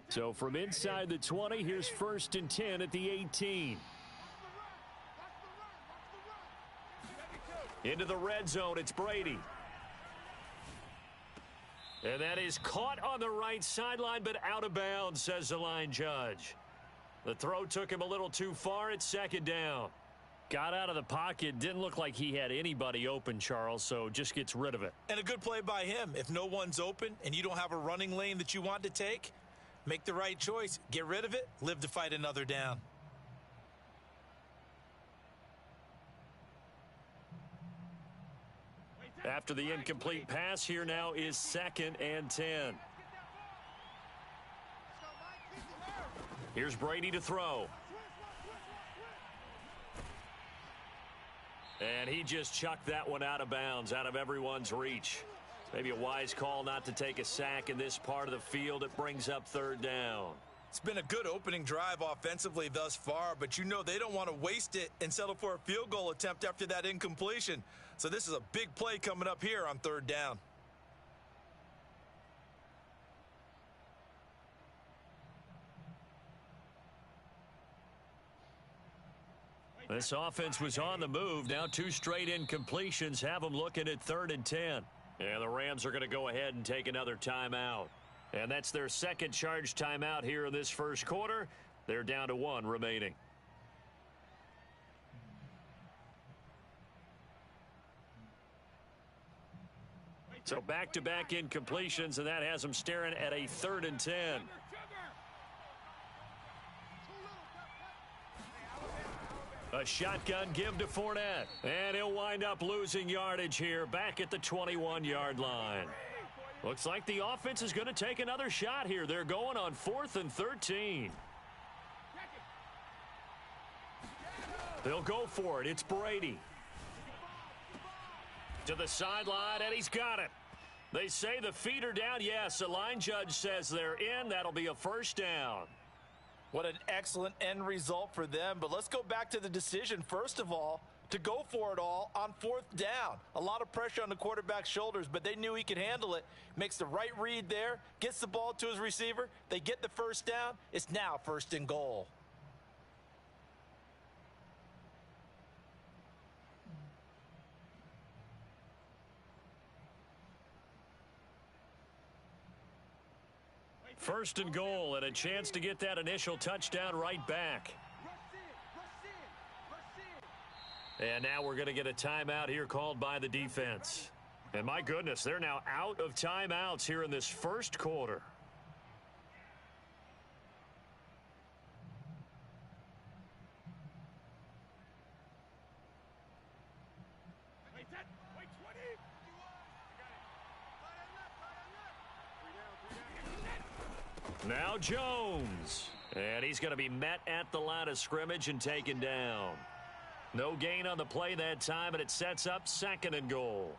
So from inside the 20, here's 1st and 10 at the 18. Into the red zone, it's Brady. And that is caught on the right sideline, but out of bounds, says the line judge. The throw took him a little too far. It's 2nd down. Got out of the pocket. Didn't look like he had anybody open, Charles, so just gets rid of it. And a good play by him. If no one's open and you don't have a running lane that you want to take, make the right choice. Get rid of it. Live to fight another down. After the incomplete pass, here now is 2nd and 10. Here's Brady to throw. And he just chucked that one out of bounds, out of everyone's reach. Maybe a wise call not to take a sack in this part of the field. It brings up 3rd down. It's been a good opening drive offensively thus far, but you know they don't want to waste it and settle for a field goal attempt after that incompletion. So this is a big play coming up here on 3rd down. This offense was on the move. Now 2 straight incompletions have them looking at 3rd and 10. And the Rams are going to go ahead and take another timeout. And that's their second charge timeout here in this first quarter. They're down to 1 remaining. So back-to-back incompletions, and that has them staring at a 3rd and 10. A shotgun give to Fournette. And he'll wind up losing yardage here back at the 21-yard line. Looks like the offense is going to take another shot here. They're going on 4th and 13. They'll go for it. It's Brady. To the sideline, and he's got it. They say the feet are down. Yes, the line judge says they're in. That'll be a 1st down. What an excellent end result for them. But let's go back to the decision, first of all, to go for it all on 4th down. A lot of pressure on the quarterback's shoulders, but they knew he could handle it. Makes the right read there, gets the ball to his receiver. They get the 1st down. It's now 1st and goal. First and goal, and a chance to get that initial touchdown right back. And now we're going to get a timeout here called by the defense. And my goodness, they're now out of timeouts here in this first quarter. Now Jones. And he's going to be met at the line of scrimmage and taken down. No gain on the play that time, and it sets up 2nd and goal.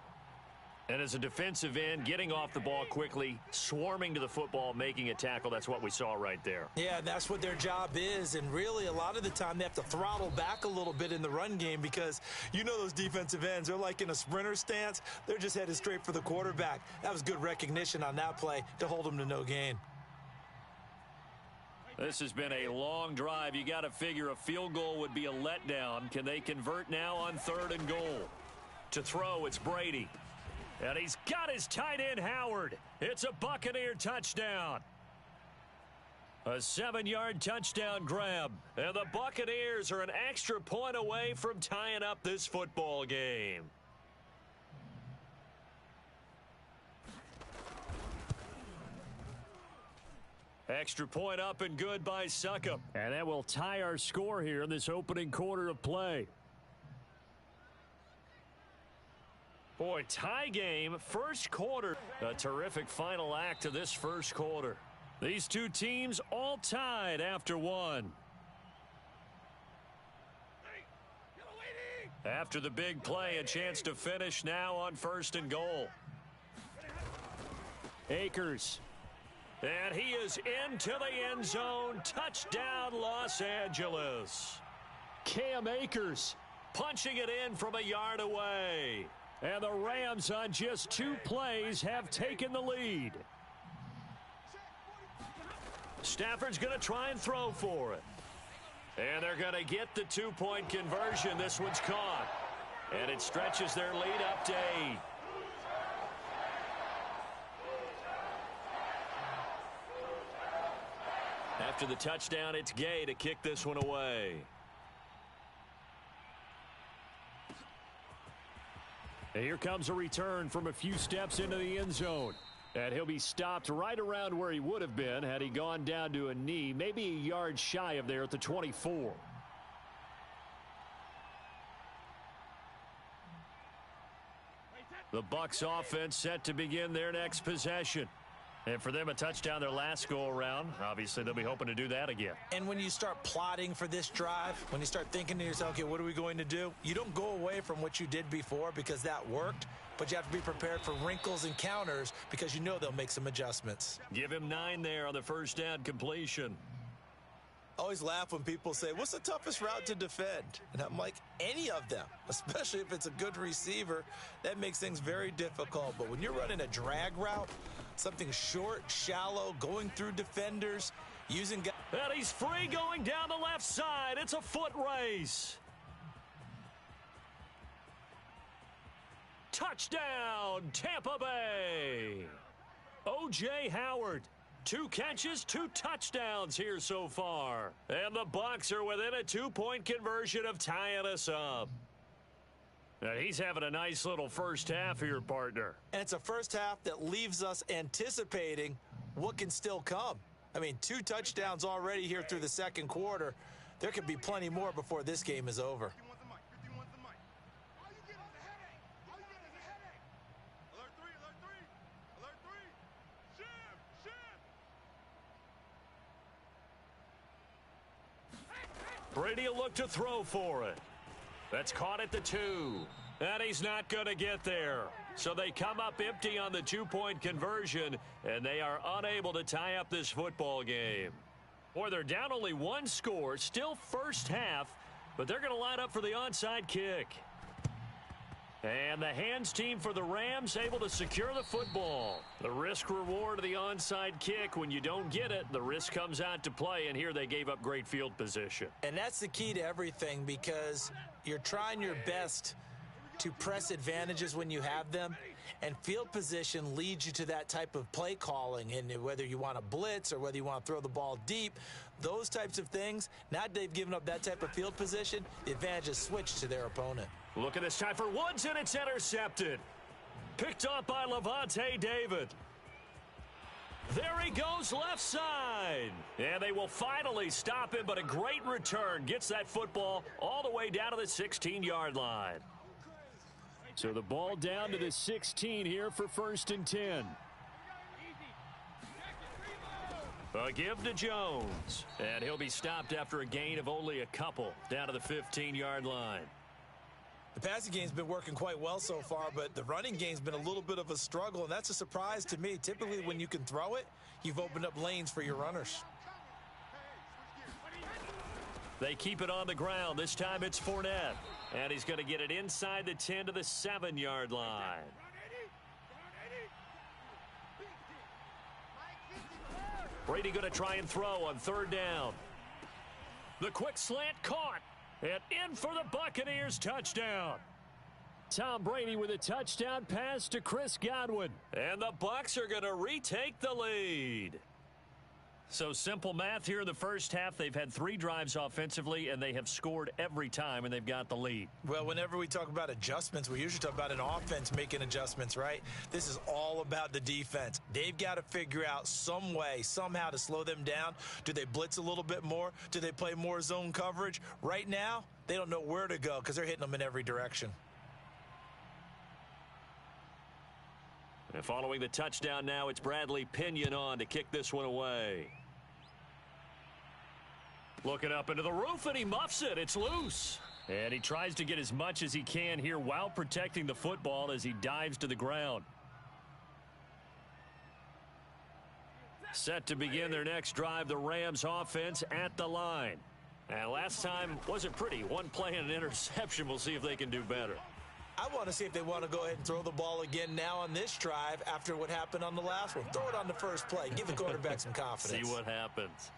And as a defensive end, getting off the ball quickly, swarming to the football, making a tackle, that's what we saw right there. Yeah, that's what their job is, and really a lot of the time they have to throttle back a little bit in the run game because you know those defensive ends, they're like in a sprinter stance. They're just headed straight for the quarterback. That was good recognition on that play to hold them to no gain. This has been a long drive. You got to figure a field goal would be a letdown. Can they convert now on 3rd and goal? To throw, it's Brady. And he's got his tight end, Howard. It's a Buccaneer touchdown. A 7-yard touchdown grab. And the Buccaneers are an extra point away from tying up this football game. Extra point up and good by Succop. And that will tie our score here in this opening quarter of play. Boy, tie game, first quarter. A terrific final act of this first quarter. These two teams all tied after 1. After the big play, a chance to finish now on 1st and goal. Akers. And he is into the end zone. Touchdown, Los Angeles. Cam Akers punching it in from a yard away. And the Rams on just 2 plays have taken the lead. Stafford's going to try and throw for it. And they're going to get the 2-point conversion. This one's caught. And it stretches their lead up to 8. After the touchdown, it's Gay to kick this one away. And here comes a return from a few steps into the end zone. And he'll be stopped right around where he would have been had he gone down to a knee, maybe a yard shy of there at the 24. The Bucs offense set to begin their next possession. And for them, a touchdown their last go-around. Obviously, they'll be hoping to do that again. And when you start plotting for this drive, when you start thinking to yourself, okay, what are we going to do? You don't go away from what you did before because that worked, but you have to be prepared for wrinkles and counters because you know they'll make some adjustments. Give him 9 there on the first down completion. I always laugh when people say, what's the toughest route to defend? And I'm like, any of them, especially if it's a good receiver. That makes things very difficult. But when you're running a drag route, something short, shallow, going through defenders, using guys. And he's free going down the left side. It's a foot race. Touchdown, Tampa Bay. O.J. Howard. 2 catches, 2 touchdowns here so far. And the Bucs are within a 2-point conversion of tying us up. Now he's having a nice little first half here, partner. And it's a first half that leaves us anticipating what can still come. I mean, 2 touchdowns already here through the second quarter. There could be plenty more before this game is over. Brady will look to throw for it. That's caught at the 2. And he's not going to get there. So they come up empty on the 2-point conversion, and they are unable to tie up this football game. Boy, they're down only 1 score, still first half, but they're going to line up for the onside kick. And the hands team for the Rams able to secure the football. The risk reward of the onside kick, when you don't get it, the risk comes out to play, and here they gave up great field position. And that's the key to everything, because you're trying your best to press advantages when you have them, and field position leads you to that type of play calling. And whether you want to blitz or whether you want to throw the ball deep, those types of things, now that they've given up that type of field position, the advantage is switched to their opponent. Look at this time for Woods, and it's intercepted. Picked up by Levante David. There he goes left side. And they will finally stop him, but a great return. Gets that football all the way down to the 16-yard line. So the ball down to the 16 here for 1st and 10. A give to Jones. And he'll be stopped after a gain of only a couple down to the 15-yard line. The passing game's been working quite well so far, but the running game's been a little bit of a struggle, and that's a surprise to me. Typically, when you can throw it, you've opened up lanes for your runners. They keep it on the ground. This time it's Fournette. And he's going to get it inside the 10 to the 7-yard line. Brady going to try and throw on 3rd down. The quick slant caught. And in for the Buccaneers touchdown. Tom Brady with a touchdown pass to Chris Godwin. And the Bucs are going to retake the lead. So simple math here in the first half. They've had 3 drives offensively, and they have scored every time, and they've got the lead. Well, whenever we talk about adjustments, we usually talk about an offense making adjustments, right? This is all about the defense. They've got to figure out some way, somehow to slow them down. Do they blitz a little bit more? Do they play more zone coverage? Right now, they don't know where to go because they're hitting them in every direction. And following the touchdown now, it's Bradley Pinion on to kick this one away. Looking up into the roof, and he muffs it. It's loose. And he tries to get as much as he can here while protecting the football as he dives to the ground. Set to begin their next drive, the Rams offense at the line. And last time wasn't pretty. 1 play and an interception. We'll see if they can do better. I want to see if they want to go ahead and throw the ball again now on this drive after what happened on the last one. Throw it on the first play. Give the quarterback some confidence. See what happens.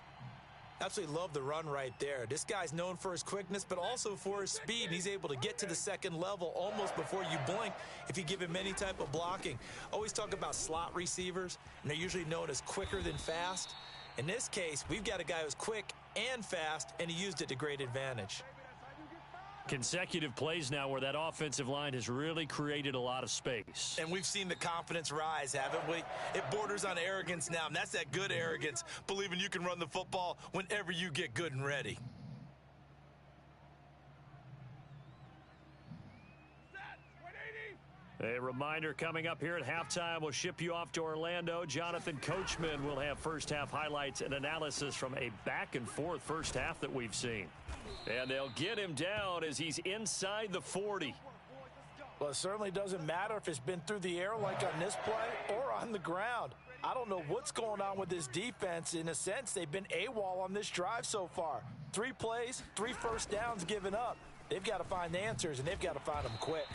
Absolutely love the run right there. This guy's known for his quickness, but also for his speed. And he's able to get to the second level almost before you blink if you give him any type of blocking. Always talk about slot receivers, and they're usually known as quicker than fast. In this case, we've got a guy who's quick and fast, and he used it to great advantage. Consecutive plays now where that offensive line has really created a lot of space. And we've seen the confidence rise, haven't we? It borders on arrogance now, and that's that good arrogance, believing you can run the football whenever you get good and ready. A reminder coming up here at halftime. We'll ship you off to Orlando. Jonathan Coachman will have first-half highlights and analysis from a back-and-forth first half that we've seen. And they'll get him down as he's inside the 40. Well, it certainly doesn't matter if it's been through the air like on this play or on the ground. I don't know what's going on with this defense. In a sense, they've been AWOL on this drive so far. 3 plays, 3 first downs given up. They've got to find answers, and they've got to find them quick.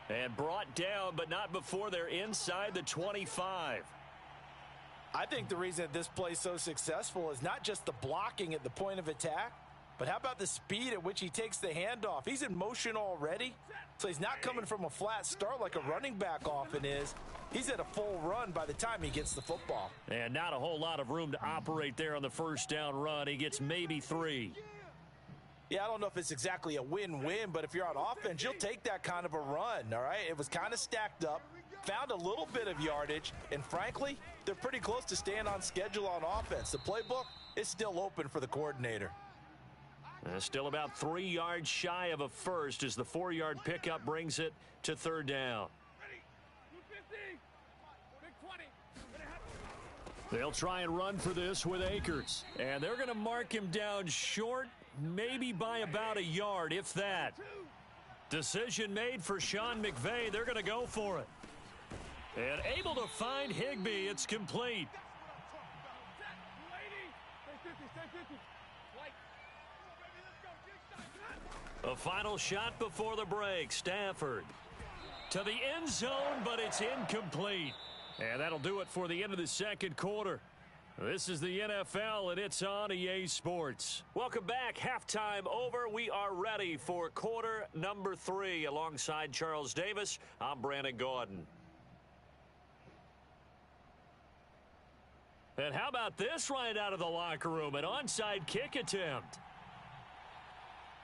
And brought down, but not before they're inside the 25. I think the reason that this play is so successful is not just the blocking at the point of attack, but how about the speed at which he takes the handoff? He's in motion already, so he's not coming from a flat start like a running back often is. He's at a full run by the time he gets the football. And not a whole lot of room to operate there on the first down run. He gets maybe 3. Yeah, I don't know if it's exactly a win-win, but if you're on offense, you'll take that kind of a run, all right? It was kind of stacked up, found a little bit of yardage, and frankly, they're pretty close to staying on schedule on offense. The playbook is still open for the coordinator. Still about 3 yards shy of a first as the 4-yard pickup brings it to 3rd down. They'll try and run for this with Akers. And they're going to mark him down short, maybe by about a yard, if that. Decision made for Sean McVay. They're going to go for it. And able to find Higbee. It's complete. A final shot before the break. Stafford to the end zone, but it's incomplete. And that'll do it for the end of the second quarter. This is the NFL, and it's on EA Sports. Welcome back. Halftime over. We are ready for quarter number 3. Alongside Charles Davis, I'm Brandon Gaudin. And how about this right out of the locker room? An onside kick attempt.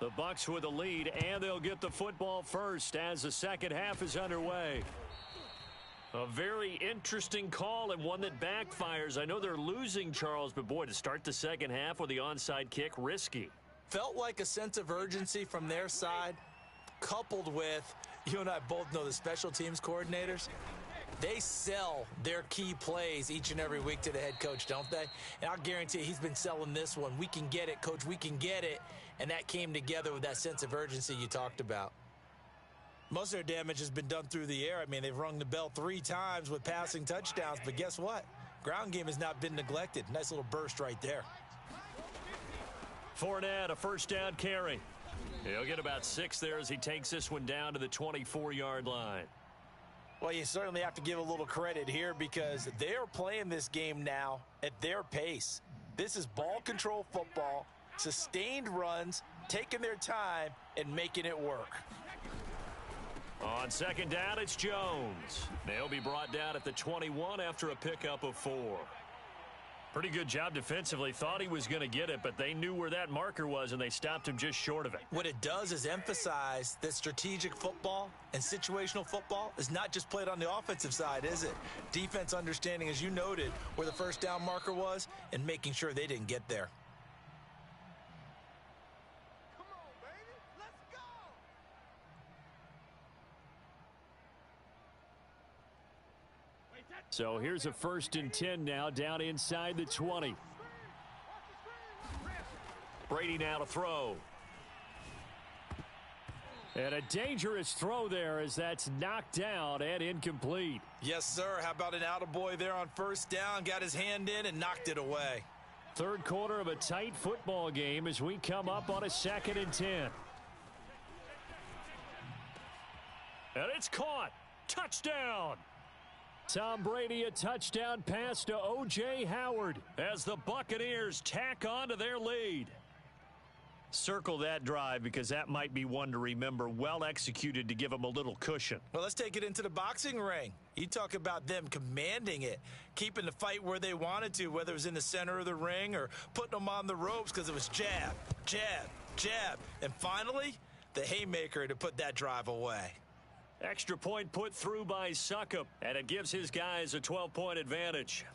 The Bucs with the lead, and they'll get the football first as the second half is underway. A very interesting call and one that backfires. I know they're losing, Charles, but boy, to start the second half with the onside kick, risky. Felt like a sense of urgency from their side, coupled with, you and I both know the special teams coordinators. They sell their key plays each and every week to the head coach, don't they? And I'll guarantee you he's been selling this one. We can get it, coach, we can get it. And that came together with that sense of urgency you talked about. Most of their damage has been done through the air. I mean, they've rung the bell 3 times with passing touchdowns, but guess what? Ground game has not been neglected. Nice little burst right there. Fournette, a first down carry. He'll get about 6 there as he takes this one down to the 24-yard line. Well, you certainly have to give a little credit here because they're playing this game now at their pace. This is ball control football, sustained runs, taking their time, and making it work. On second down, it's Jones. They'll be brought down at the 21 after a pickup of 4. Pretty good job defensively. Thought he was going to get it, but they knew where that marker was, and they stopped him just short of it. What it does is emphasize that strategic football and situational football is not just played on the offensive side, is it? Defense understanding, as you noted, where the first down marker was and making sure they didn't get there. So here's a 1st and 10 now down inside the 20. Brady now to throw. And a dangerous throw there as that's knocked down and incomplete. Yes, sir. How about an attaboy there on first down? Got his hand in and knocked it away. Third quarter of a tight football game as we come up on a 2nd and 10. And it's caught. Touchdown. Tom Brady, a touchdown pass to O.J. Howard as the Buccaneers tack on to their lead. Circle that drive because that might be one to remember. Well executed to give them a little cushion. Well, let's take it into the boxing ring. You talk about them commanding it, keeping the fight where they wanted to, whether it was in the center of the ring or putting them on the ropes because it was jab, jab, jab. And finally, the haymaker to put that drive away. Extra point put through by Succop, and it gives his guys a 12-point advantage.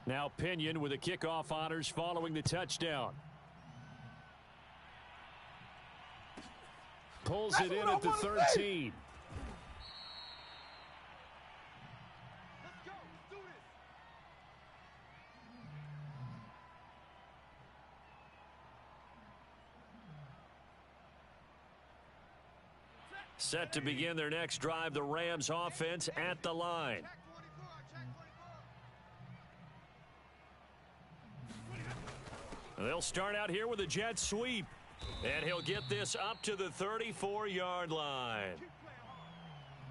Now Pinion with the kickoff honors following the touchdown. Pulls it in at the 13. Set to begin their next drive, the Rams offense at the line. They'll start out here with a jet sweep. And he'll get this up to the 34-yard line.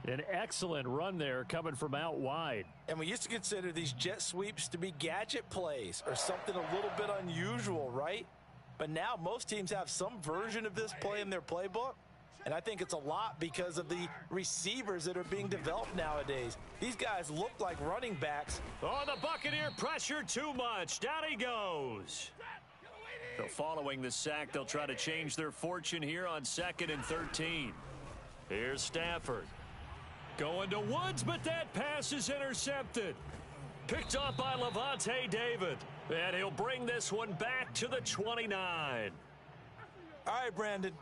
An excellent run there coming from out wide. And we used to consider these jet sweeps to be gadget plays or something a little bit unusual, right? But now most teams have some version of this play in their playbook. And I think it's a lot because of the receivers that are being developed nowadays. These guys look like running backs. Oh, the Buccaneer pressure too much. Down he goes. So following the sack, they'll try to change their fortune here on 2nd and 13. Here's Stafford. Going to Woods, but that pass is intercepted. Picked up by Levante David. And he'll bring this one back to the 29. All right, Brandon.